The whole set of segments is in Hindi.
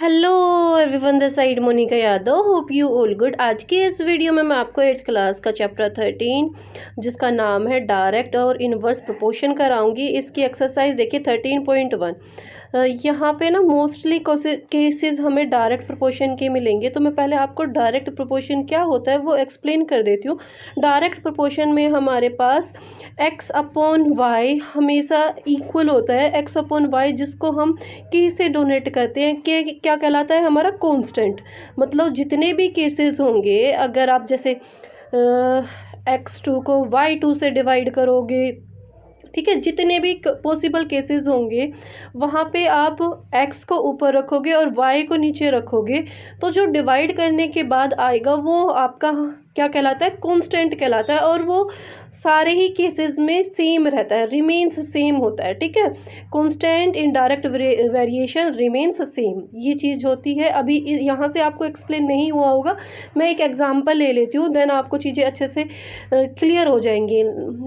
Hello everyone, the side Monika Yadav. Hope you all good. आज की इस वीडियो में मैं आपको 8th क्लास का चैप्टर 13 जिसका नाम है डायरेक्ट और इनवर्स प्रोपोर्शन कराऊंगी। इसकी एक्सरसाइज देखिए 13.1। यहाँ पे ना मोस्टली केसेस हमें डायरेक्ट प्रोपोर्शन के मिलेंगे, तो मैं पहले आपको डायरेक्ट प्रोपोर्शन क्या होता है वो एक्सप्लेन कर देती हूँ। डायरेक्ट प्रोपोर्शन में हमारे पास x अपॉन वाई हमेशा इक्वल होता है। x अपॉन वाई जिसको हम के से डोनेट करते हैं, के क्या कहलाता है हमारा कांस्टेंट। मतलब जितने भी केसेस होंगे, अगर आप जैसे x2 को y2 से डिवाइड करोगे, ठीक है, जितने भी पॉसिबल केसेस होंगे वहाँ पे आप x को ऊपर रखोगे और y को नीचे रखोगे, तो जो डिवाइड करने के बाद आएगा वो आपका क्या कहलाता है, कांस्टेंट कहलाता है। और वो सारे ही केसेस में सेम रहता है, रिमेन्स सेम होता है। ठीक है, constant in direct variation remains same, ये चीज़ होती है। अभी यहाँ से आपको एक्सप्लेन नहीं हुआ होगा, मैं एक एग्जांपल ले लेती हूँ, देन आपको चीज़ें अच्छे से क्लियर हो जाएंगी।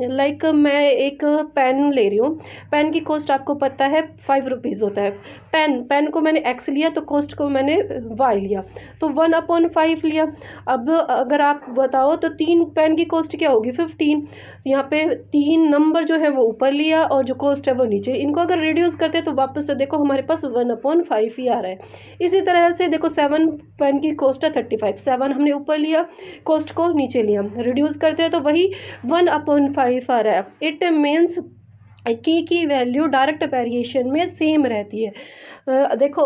लाइक मैं एक पेन ले रही हूँ, पेन की कॉस्ट आपको पता है 5 रुपीज़ होता है। पेन को मैंने x लिया तो कॉस्ट को मैंने y लिया, तो 1/5 लिया। अब अगर आप बताओ तो 3 पेन की कॉस्ट क्या होगी, 15। यहाँ पे 3 नंबर जो है वो ऊपर लिया और जो कॉस्ट है वो नीचे। इनको अगर रिड्यूस करते हैं तो वापस से देखो हमारे पास 1/5 ही आ रहा है। इसी तरह से देखो 7 पेन की कॉस्ट है 35, 7 हमने ऊपर लिया, कॉस्ट को नीचे लिया, रिड्यूस करते हैं तो वही 1/5 आ रहा है। इट मीन्स की वैल्यू डायरेक्ट वेरिएशन में सेम रहती है। देखो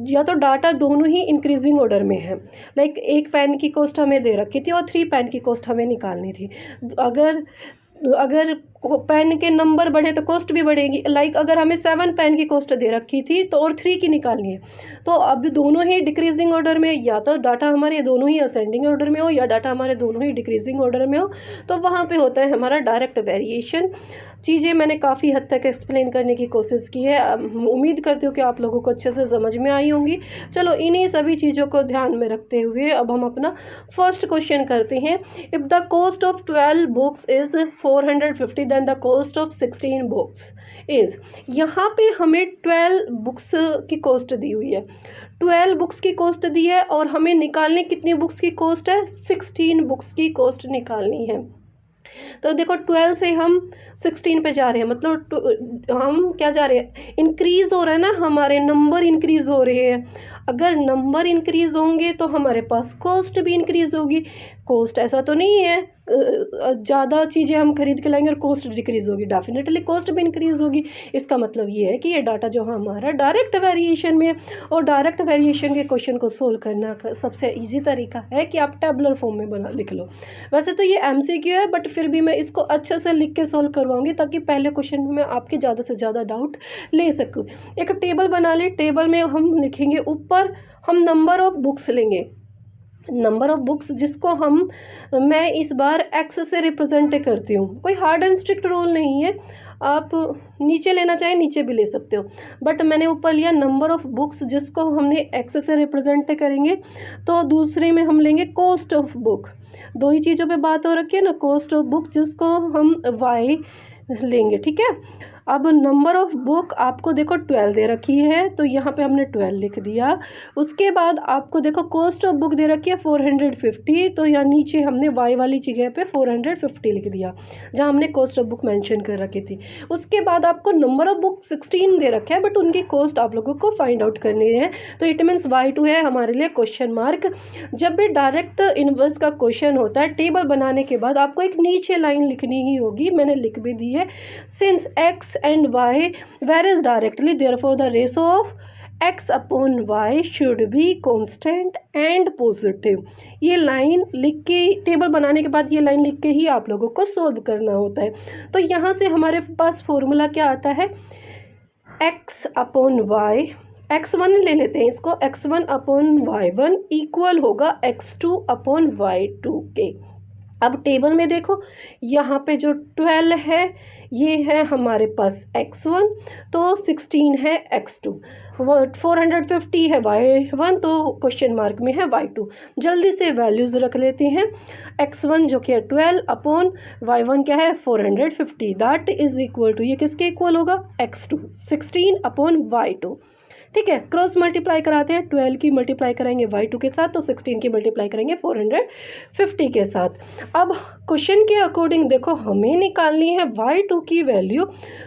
या तो डाटा दोनों ही इंक्रीजिंग ऑर्डर में है। लाइक एक पेन की कॉस्ट हमें दे रखी थी और 3 पेन की कॉस्ट हमें निकालनी थी। अगर अगर पेन के नंबर बढ़े तो कॉस्ट भी बढ़ेगी। लाइक अगर हमें 7 पेन की कॉस्ट दे रखी थी तो और 3 की निकालनी है, तो अब दोनों ही डिक्रीजिंग ऑर्डर में, या तो डाटा हमारे दोनों ही असेंडिंग ऑर्डर में हो या डाटा हमारे दोनों ही डिक्रीजिंग ऑर्डर में हो, तो वहाँ पे होता है हमारा डायरेक्ट वेरिएशन। चीज़ें मैंने काफ़ी हद तक एक्सप्लेन करने की कोशिश की है, उम्मीद करती हूँ कि आप लोगों को अच्छे से समझ में आई होंगी। चलो इन्हीं सभी चीज़ों को ध्यान में रखते हुए अब हम अपना फर्स्ट क्वेश्चन करते हैं। If the cost of 12 books is 450 then the cost of 16 books is. यहाँ पे हमें 12 बुक्स की कॉस्ट दी हुई है, 12 बुक्स की कॉस्ट दी है और हमें निकालने कितनी बुक्स की कॉस्ट है, 16 बुक्स की कॉस्ट निकालनी है। तो देखो 12 से हम 16 पे जा रहे हैं, मतलब हम क्या जा रहे हैं, इंक्रीज हो रहा है ना, हमारे नंबर इंक्रीज हो रहे हैं। अगर नंबर इंक्रीज होंगे तो हमारे पास कॉस्ट भी इंक्रीज होगी। कॉस्ट ऐसा तो नहीं है ज़्यादा चीज़ें हम खरीद के लाएंगे और कॉस्ट डिक्रीज़ होगी, डेफिनेटली कॉस्ट भी इंक्रीज़ होगी। इसका मतलब ये है कि ये डाटा जो हमारा डायरेक्ट वेरिएशन में है। और डायरेक्ट वेरिएशन के क्वेश्चन को सोल्व करना का सबसे इजी तरीका है कि आप टेबुलर फॉर्म में लिख लो। वैसे तो ये MCQ है, बट फिर भी मैं इसको अच्छे से लिख के सोल्व करवाऊंगी ताकि पहले क्वेश्चन में मैं आपके ज़्यादा से ज़्यादा डाउट ले सकूँ। एक टेबल बना ले, टेबल में हम लिखेंगे ऊपर हम नंबर ऑफ बुक्स लेंगे, नंबर ऑफ बुक्स जिसको मैं इस बार x से रिप्रेजेंट करती हूँ। कोई हार्ड एंड स्ट्रिक्ट रूल नहीं है, आप नीचे लेना चाहे नीचे भी ले सकते हो, बट मैंने ऊपर लिया नंबर ऑफ बुक्स जिसको हमने x से रिप्रेजेंट करेंगे। तो दूसरे में हम लेंगे कॉस्ट ऑफ बुक, दो ही चीज़ों पे बात हो रखी है ना, कॉस्ट ऑफ बुक जिसको हम y लेंगे। ठीक है, अब नंबर ऑफ बुक आपको देखो 12 दे रखी है तो यहाँ पे हमने 12 लिख दिया। उसके बाद आपको देखो कॉस्ट ऑफ बुक दे रखी है 450, तो यहाँ नीचे हमने y वाली जगह पे 450 लिख दिया जहाँ हमने कॉस्ट ऑफ बुक मेंशन कर रखी थी। उसके बाद आपको नंबर ऑफ बुक 16 दे रखा है, बट उनकी कॉस्ट आप लोगों को फाइंड आउट करनी है, तो इट मीन्स y2 है हमारे लिए क्वेश्चन मार्क। जब भी डायरेक्ट इनवर्स का क्वेश्चन होता है, टेबल बनाने के बाद आपको एक नीचे लाइन लिखनी ही होगी, मैंने लिख भी दी है। Since x and y varies directly, therefore the ratio of x upon y should be constant and positive। ये लाइन लिख के, टेबल बनाने के बाद ये लाइन लिख के ही आप लोगों को सोल्व करना होता है। तो यहाँ से हमारे पास फॉर्मूला क्या आता है, x अपॉन y, x1 ले लेते हैं इसको, x1 अपॉन y1 इक्वल होगा x2 अपॉन y2 के। अब टेबल में देखो यहाँ पे जो 12 है ये है हमारे पास x1, तो 16 है x2, 450 है y1, तो क्वेश्चन मार्क में है y2। जल्दी से वैल्यूज़ रख लेते हैं। x1 जो कि है 12 अपॉन y1 क्या है 450, दैट इज़ इक्वल टू, ये किसके इक्वल होगा, x2, 16 अपॉन y2। ठीक है। क्रॉस मल्टीप्लाई कराते हैं, 12 की मल्टीप्लाई करेंगे y2 के साथ, तो 16 की मल्टीप्लाई करेंगे 450 के साथ। अब क्वेश्चन के अकॉर्डिंग देखो हमें निकालनी है y2 की वैल्यू,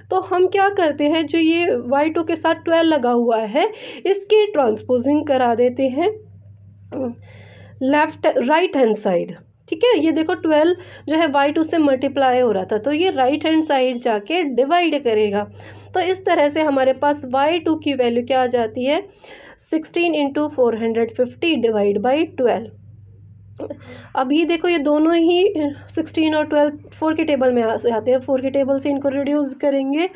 तो हम क्या करते हैं, जो ये y2 के साथ 12 लगा हुआ है इसकी ट्रांसपोजिंग करा देते हैं लेफ्ट राइट हैंड साइड। ठीक है, ये देखो 12 जो है y2 से मल्टीप्लाई हो रहा था, तो ये राइट हैंड साइड जाके डिवाइड करेगा। तो इस तरह से हमारे पास y2 की वैल्यू क्या आ जाती है, 16 इंटू 450 डिवाइड बाई 12। अब ये देखो ये दोनों ही 16 और 12 4 के टेबल में आते हैं, 4 के टेबल से इनको रिड्यूस करेंगे,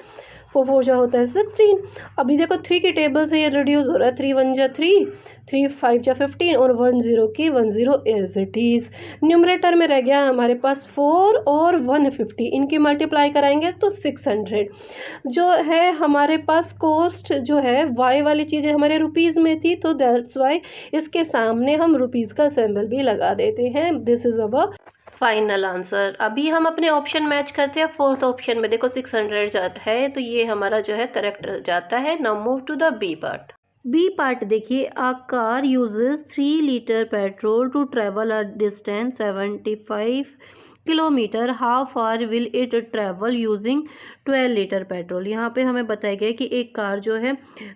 4 4 जा होता है 16। अभी देखो 3 के टेबल से ये रिड्यूस हो रहा है, 3 1 जा 3, 3 5 जा 15 और 1 0 की 1 0 एज इट इज़। न्यूमरेटर में रह गया हमारे पास 4 और 150, इनकी मल्टीप्लाई कराएंगे तो 600। जो है हमारे पास कॉस्ट जो है वाई वाली चीज़ें हमारे रुपीज़ में थी, तो दैट्स वाई इसके सामने हम रुपीज़ का सिंबल भी लगा देते हैं। This is our final answer. अभी हम अपने ऑप्शन मैच करते हैं। फोर्थ ऑप्शन में देखो 600 जाता है, तो ये हमारा जो है करेक्ट जाता है। Now move to the B part. B part देखिए, a car uses 3 litre petrol to travel a distance 75 kilometre, how far will it travel using 12 litre petrol. यहाँ पे हमें बताया गया कि एक कार जो है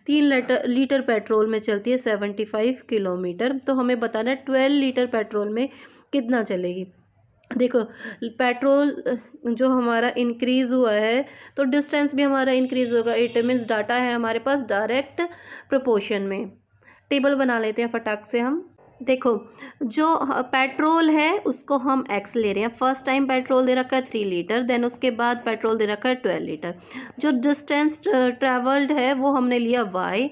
3 लीटर पेट्रोल में चलती है 75 किलोमीटर, तो हमें बताना है 12 लीटर पेट्रोल में कितना चलेगी। देखो पेट्रोल जो हमारा इंक्रीज़ हुआ है तो डिस्टेंस भी हमारा इंक्रीज़ होगा। इट मीन्स डाटा है हमारे पास डायरेक्ट प्रोपोर्शन में। टेबल बना लेते हैं फटाक से हम। देखो जो पेट्रोल है उसको हम एक्स ले रहे हैं। फर्स्ट टाइम पेट्रोल दे रखा है 3 लीटर, देन उसके बाद पेट्रोल दे रखा है 12 लीटर। जो डिस्टेंस ट्रेवल्ड है वो हमने लिया वाई।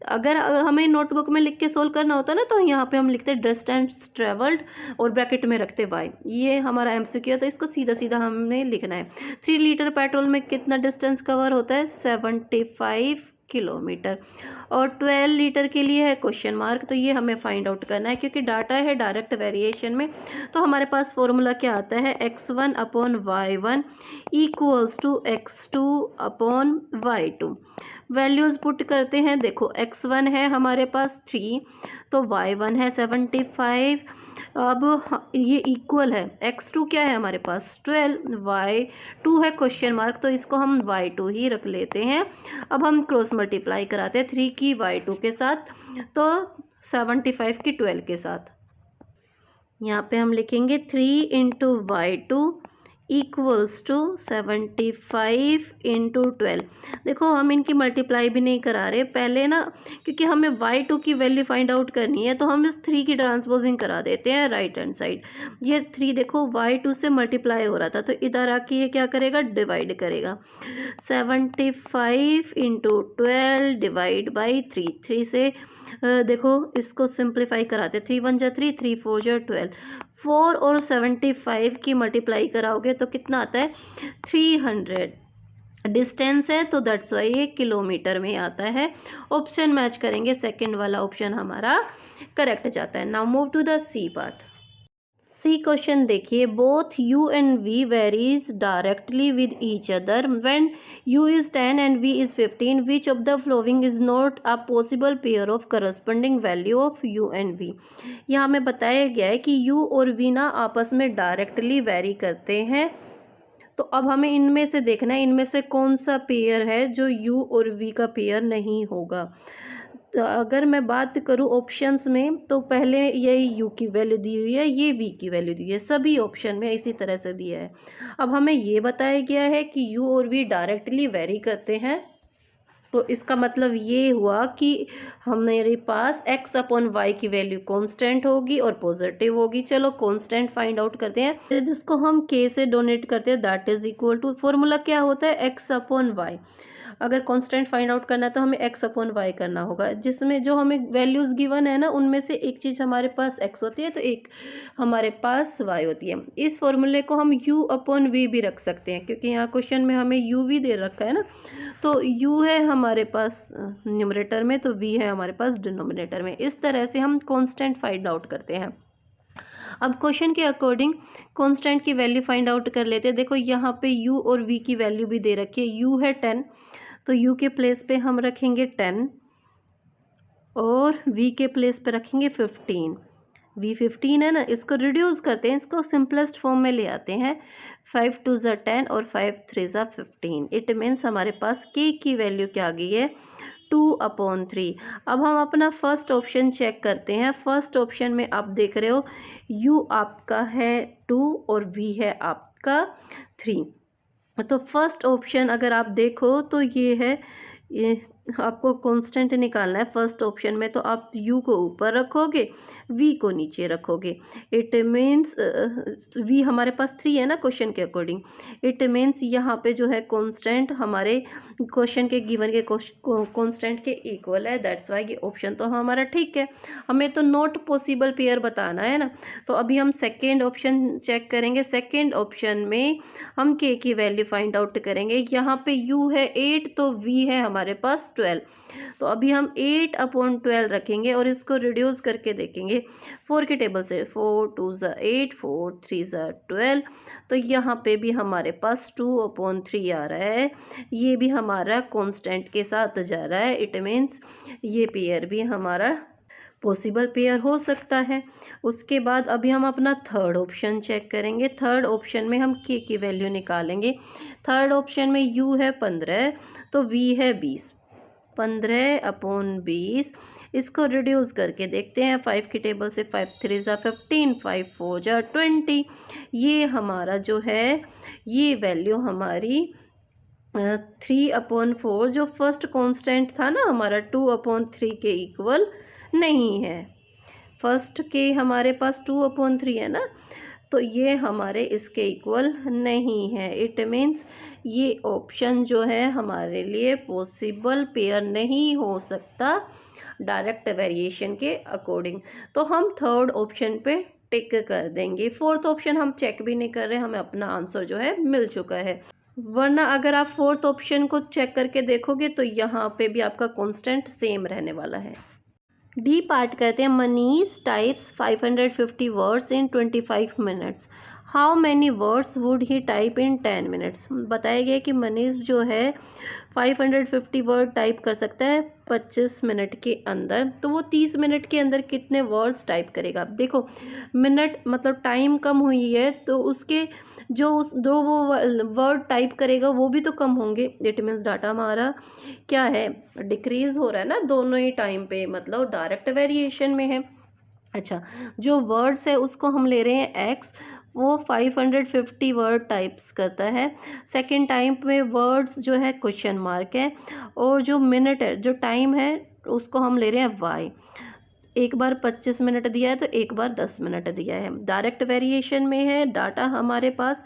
अगर हमें नोटबुक में लिख के सोल्व करना होता ना, तो यहाँ पे हम लिखते डिस्टेंस ट्रेवल्ड और ब्रैकेट में रखते वाई। ये हमारा एमसीक्यू है, तो इसको सीधा सीधा हमने लिखना है। 3 लीटर पेट्रोल में कितना डिस्टेंस कवर होता है, 75 किलोमीटर। और 12 लीटर के लिए है क्वेश्चन मार्क, तो ये हमें फाइंड आउट करना है क्योंकि डाटा है डायरेक्ट वेरिएशन में। तो हमारे पास फॉर्मूला क्या आता है, x1 upon y1 equals to x2 upon y2। Values put करते हैं। देखो x1 है हमारे पास 3, तो y1 है 75। अब ये इक्वल है, x2 क्या है हमारे पास 12, y2 है क्वेश्चन मार्क, तो इसको हम y2 ही रख लेते हैं। अब हम क्रॉस मल्टीप्लाई कराते हैं 3 की y2 के साथ, तो 75 की 12 के साथ। यहाँ पे हम लिखेंगे 3 into y2 equals to 75 into 12। देखो हम इनकी मल्टीप्लाई भी नहीं करा रहे पहले ना, क्योंकि हमें y2 की वैल्यू फाइंड आउट करनी है, तो हम इस 3 की ट्रांसपोजिंग करा देते हैं राइट हैंड साइड। ये 3 देखो y2 से मल्टीप्लाई हो रहा था, तो इधर आके ये क्या करेगा, डिवाइड करेगा। 75 इंटू 12 डिवाइड बाई 3। 3 से देखो इसको सिंप्लीफाई कराते, 3 1 जा 3, 3 4 जा 12। 4 और 75 की मल्टीप्लाई कराओगे तो कितना आता है, 300। डिस्टेंस है तो दैट्स वाई ये किलोमीटर में आता है। ऑप्शन मैच करेंगे, सेकंड वाला ऑप्शन हमारा करेक्ट जाता है। Now move to the C part. C question देखिए, both u and v varies directly with each other when u is 10 and v is 15, which of the following is not a possible pair of corresponding value of u and v। यहाँ हमें बताया गया है कि u और v ना आपस में डायरेक्टली वेरी करते हैं, तो अब हमें इनमें से देखना है इनमें से कौन सा पेयर है जो u और v का पेयर नहीं होगा। तो अगर मैं बात करूँ ऑप्शंस में, तो पहले यही u की वैल्यू दी हुई है, ये v की वैल्यू दी है, सभी ऑप्शन में इसी तरह से दिया है। अब हमें ये बताया गया है कि u और v डायरेक्टली वेरी करते हैं, तो इसका मतलब ये हुआ कि हमारे पास x अपॉन वाई की वैल्यू कांस्टेंट होगी और पॉजिटिव होगी। चलो कांस्टेंट फाइंड आउट करते हैं, जिसको हम k से डोनेट करते हैं, that is equal to, formula क्या होता है, x अपॉन वाई। अगर कांस्टेंट फाइंड आउट करना है तो हमें x अपॉन वाई करना होगा, जिसमें जो हमें वैल्यूज़ गिवन है ना, उनमें से एक चीज़ हमारे पास x होती है तो एक हमारे पास y होती है। इस फॉर्मूले को हम u अपॉन v भी रख सकते हैं, क्योंकि यहाँ क्वेश्चन में हमें u v दे रखा है ना, तो u है हमारे पास न्यूमरेटर में, तो v है हमारे पास डिनोमिनेटर में। इस तरह से हम कांस्टेंट फाइंड आउट करते हैं। अब क्वेश्चन के अकॉर्डिंग कांस्टेंट की वैल्यू फाइंड आउट कर लेते हैं। देखो यहाँ पे u और v की वैल्यू भी दे रखी है। u है 10, तो u के प्लेस पे हम रखेंगे 10, और वी के प्लेस पे रखेंगे 15। वी 15 है ना, इसको रिड्यूस करते हैं, इसको सिंपलेस्ट फॉर्म में ले आते हैं। 5 2 ज़ा 10 और 5 3 ज़ा 15। इट मीन्स हमारे पास के की वैल्यू क्या आ गई है, 2/3। अब हम अपना फर्स्ट ऑप्शन चेक करते हैं। फर्स्ट ऑप्शन में आप देख रहे हो u आपका है 2 और v है आपका 3। तो फर्स्ट ऑप्शन अगर आप देखो तो ये आपको कांस्टेंट निकालना है फर्स्ट ऑप्शन में, तो आप u को ऊपर रखोगे, v को नीचे रखोगे। इट मीन्स v हमारे पास 3 है ना क्वेश्चन के अकॉर्डिंग। इट मीन्स यहाँ पे जो है कांस्टेंट हमारे क्वेश्चन के गिवन के कांस्टेंट के इक्वल है। दैट्स वाई ये ऑप्शन तो हमारा ठीक है। हमें तो नॉट पॉसिबल पेयर बताना है ना। तो अभी हम सेकेंड ऑप्शन चेक करेंगे। सेकेंड ऑप्शन में हम k की वैल्यू फाइंड आउट करेंगे। यहाँ पे u है 8 तो v है हमारे पास 12। तो अभी हम 8/12 रखेंगे और इसको रिड्यूस करके देखेंगे 4 के टेबल से। 4 2 ज़ा 8, 4 3 ज़ा 12। तो यहाँ पे भी हमारे पास 2/3 आ रहा है। ये भी हमारा कांस्टेंट के साथ जा रहा है। इट मीन्स ये पेयर भी हमारा पॉसिबल पेयर हो सकता है। उसके बाद अभी हम अपना थर्ड ऑप्शन चेक करेंगे। थर्ड ऑप्शन में हम k की वैल्यू निकालेंगे। थर्ड ऑप्शन में u है 15 तो v है 20। 15/20 इसको रिड्यूस करके देखते हैं। 5 की टेबल से 5 3 ज़ा 15, 5 4 ज़ा 20। ये हमारा जो है ये वैल्यू हमारी 3/4 जो फर्स्ट कांस्टेंट था ना हमारा 2/3 के इक्वल नहीं है। फर्स्ट के हमारे पास 2/3 है ना, तो ये हमारे इसके इक्वल नहीं है। इट मीन्स ये ऑप्शन जो है हमारे लिए पॉसिबल पेयर नहीं हो सकता डायरेक्ट वेरिएशन के अकॉर्डिंग। तो हम थर्ड ऑप्शन पे टिक कर देंगे। फोर्थ ऑप्शन हम चेक भी नहीं कर रहे, हमें अपना आंसर जो है मिल चुका है। वरना अगर आप फोर्थ ऑप्शन को चेक करके देखोगे तो यहाँ पे भी आपका कांस्टेंट सेम रहने वाला है। डी पार्ट कहते हैं Manish types 550 words in 25 minutes. How many words would he type in 10 minutes. बताया गया कि मनीष जो है 550 वर्ड टाइप कर सकता है 25 मिनट के अंदर। तो वो 30 मिनट के अंदर कितने वर्ड्स टाइप करेगा। देखो मिनट मतलब टाइम कम हुई है तो उसके जो वो वर्ड टाइप करेगा वो भी तो कम होंगे। इट मीन्स डाटा हमारा क्या है, डिक्रीज हो रहा है ना दोनों ही टाइम पे, मतलब डायरेक्ट वेरिएशन में है। अच्छा, जो वर्ड्स है उसको हम ले रहे हैं एक्स, वो 550 वर्ड टाइप्स करता है। सेकंड टाइम में वर्ड्स जो है क्वेश्चन मार्क है, और जो मिनट है जो टाइम है उसको हम ले रहे हैं वाई। एक बार 25 मिनट दिया है तो एक बार 10 मिनट दिया है। डायरेक्ट वेरिएशन में है डाटा हमारे पास,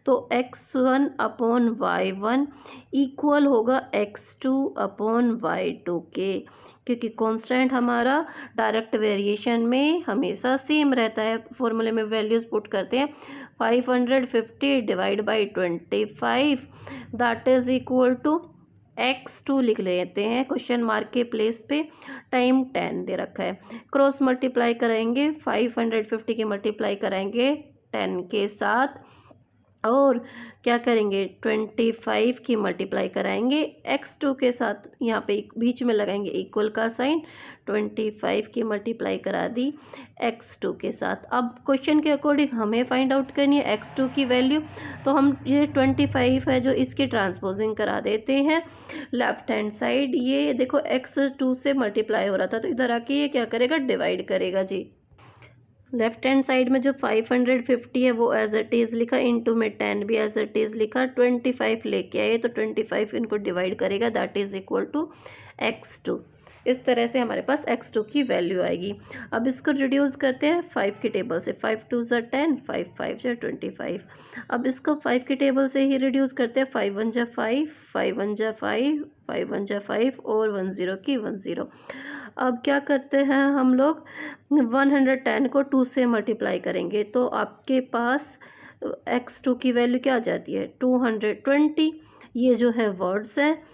तो x1/y1 इक्वल होगा x2/y2 के, क्योंकि कांस्टेंट हमारा डायरेक्ट वेरिएशन में हमेशा सेम रहता है। फॉर्मूले में वैल्यूज पुट करते हैं 550 divide by 25 that is equal to x2 लिख लेते हैं क्वेश्चन मार्क के प्लेस पे। टाइम 10 दे रखा है। क्रॉस मल्टीप्लाई करेंगे 550 के मल्टीप्लाई कराएंगे 10 के साथ, और क्या करेंगे 25 की मल्टीप्लाई कराएंगे x2 के साथ। यहाँ पे बीच में लगाएंगे इक्वल का साइन। 25 की मल्टीप्लाई करा दी x2 के साथ। अब क्वेश्चन के अकॉर्डिंग हमें फाइंड आउट करनी है x2 की वैल्यू, तो हम ये 25 है जो इसकी ट्रांसपोजिंग करा देते हैं लेफ्ट हैंड साइड। ये देखो x2 से मल्टीप्लाई हो रहा था तो इधर आके ये क्या करेगा, डिवाइड करेगा जी। लेफ्ट हैंड साइड में जो 550 है वो एज इट इज़ लिखा, इनटू में 10 भी एज इट इज़ लिखा। 25 लेके आए तो 25 इनको डिवाइड करेगा, that is equal to x2। इस तरह से हमारे पास x2 की वैल्यू आएगी। अब इसको रिड्यूस करते हैं 5 की टेबल से। 5 2 ज़ा 10, 5 5 ज़ा 25। अब इसको 5 की टेबल से ही रिड्यूस करते हैं। 5 1 ज़ा 5, 5 1 ज़ा 5, 5 1 ज़ा 5 और 1 0 की 1 0। अब क्या करते हैं हम लोग 110 को 2 से मल्टीप्लाई करेंगे तो आपके पास x2 की वैल्यू क्या आ जाती है 220। ये जो है वर्ड्स है।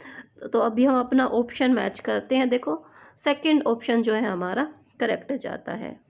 तो अभी हम अपना ऑप्शन मैच करते हैं। देखो सेकंड ऑप्शन जो है हमारा करेक्ट जाता है।